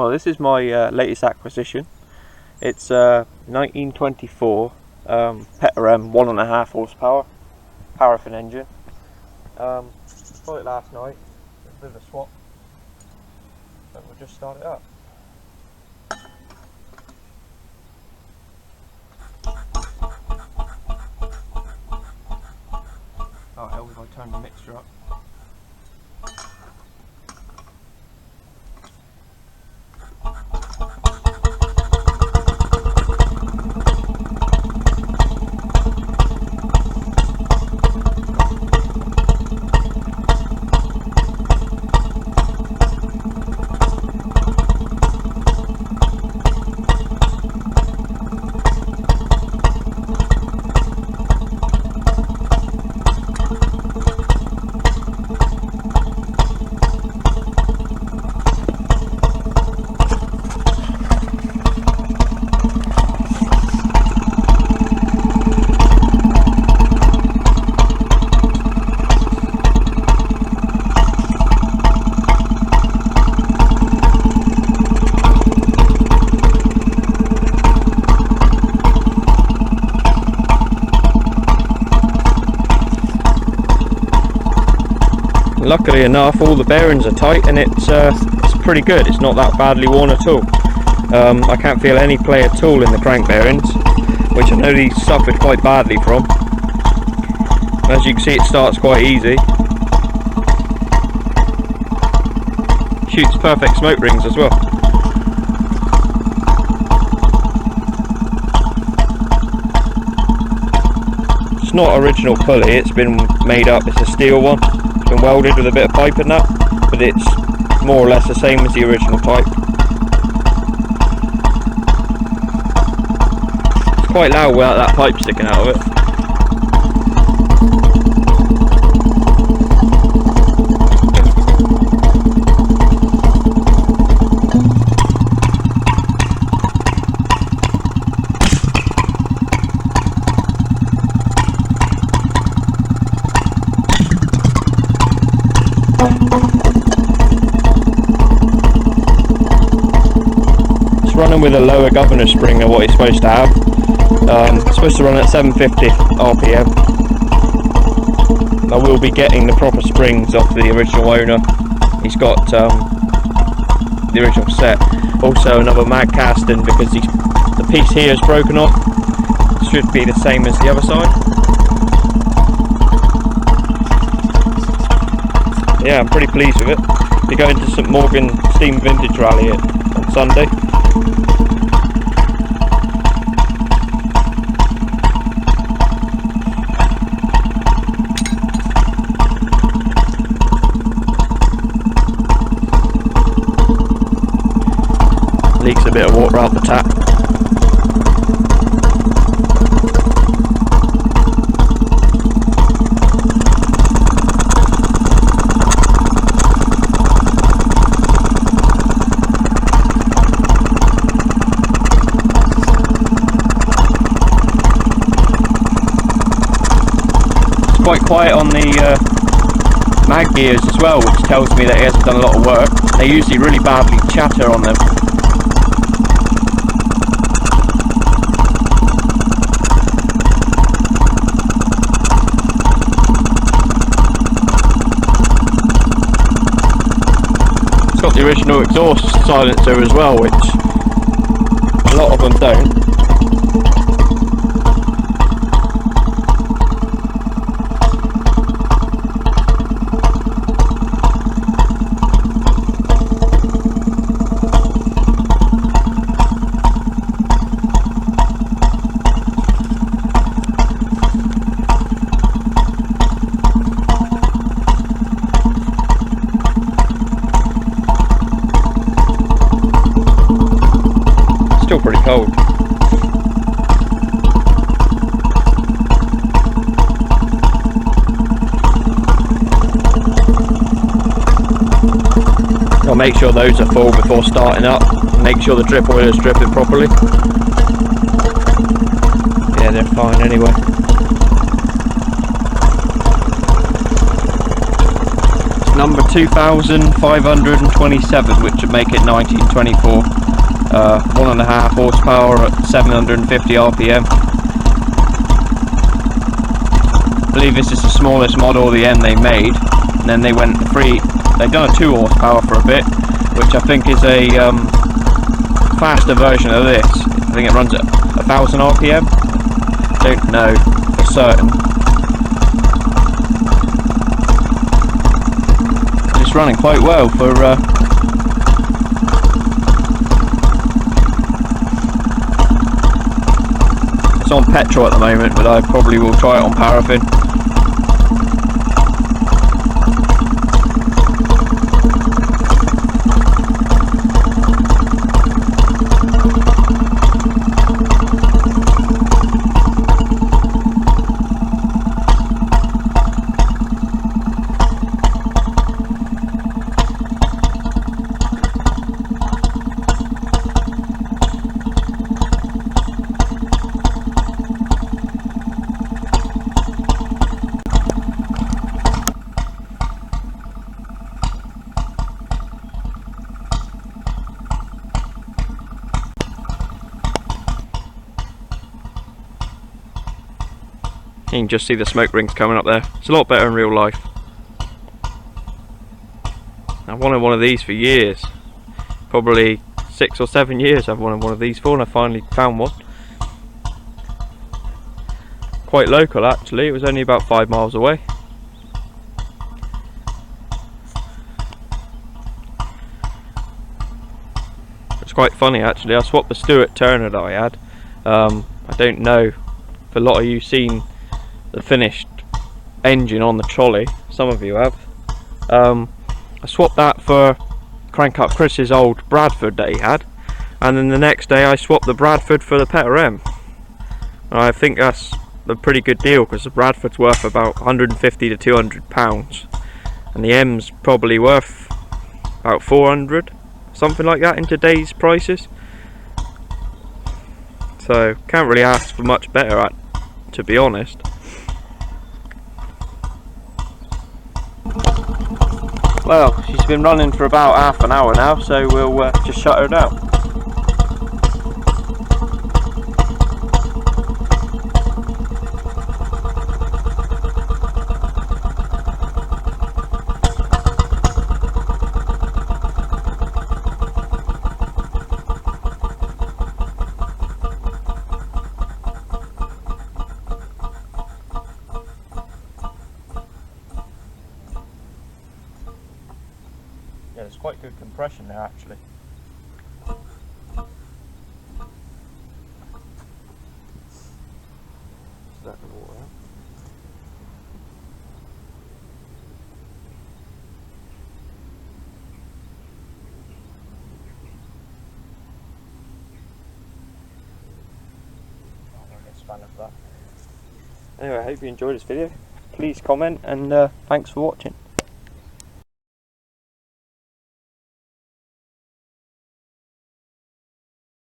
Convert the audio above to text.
Well, this is my latest acquisition. It's a 1924 Petterem 1.5 horsepower paraffin engine. Got it last night, a bit of a swap, and we'll just start it up. Oh hell, if I turn the mixture up. Luckily enough, all the bearings are tight and it's pretty good. It's not that badly worn at all. I can't feel any play at all in the crank bearings, which I know these suffered quite badly from. As you can see, it starts quite easy. Shoots perfect smoke rings as well. It's not original pulley, it's been made up, it's a steel one. It's been welded with a bit of pipe and that, but it's more or less the same as the original pipe. It's quite loud without that pipe sticking out of it. It's running with a lower governor spring than what it's supposed to have. It's supposed to run at 750 RPM. I will be getting the proper springs off the original owner. He's got the original set. Also another mag casting because the piece here is broken off. It should be the same as the other side. Yeah, I'm pretty pleased with it. We're going to St Morgan Steam Vintage Rally on Sunday. Leaks a bit of water out the tap. Quite quiet on the mag gears as well, which tells me that he hasn't done a lot of work. They usually really badly chatter on them. It's got the original exhaust silencer as well, which a lot of them don't. Still pretty cold. I'll make sure those are full before starting up. Make sure the drip oil is dripping properly. Yeah, they're fine anyway. number 2527, which would make it 1924. 1.5 horsepower at 750 RPM. I believe this is the smallest model of the M they made, and then they went they've done a 2 horsepower for a bit, which I think is a faster version of this. I think it runs at 1000 RPM. Don't know for certain. It's running quite well for it's on petrol at the moment, but I probably will try it on paraffin. You can just see the smoke rings coming up there. It's a lot better in real life. I've wanted one of these for years. Probably 6 or 7 years I've wanted one of these for, and I finally found one. Quite local actually, it was only about 5 miles away. It's quite funny actually, I swapped the Stuart Turner that I had. I don't know if a lot of you seen the finished engine on the trolley. Some of you have. I swapped that for Crank Up Chris's old Bradford that he had, and then the next day I swapped the Bradford for the Petter M. And I think that's a pretty good deal, because the Bradford's worth about 150 to 200 pounds, and the M's probably worth about 400, something like that in today's prices. So can't really ask for much better, to be honest. Well, she's been running for about half an hour now, so we'll just shut her down. Yeah, there's quite good compression there actually. Let the water out. I'm going to get spanner for that. Anyway, I hope you enjoyed this video. Please comment, and thanks for watching.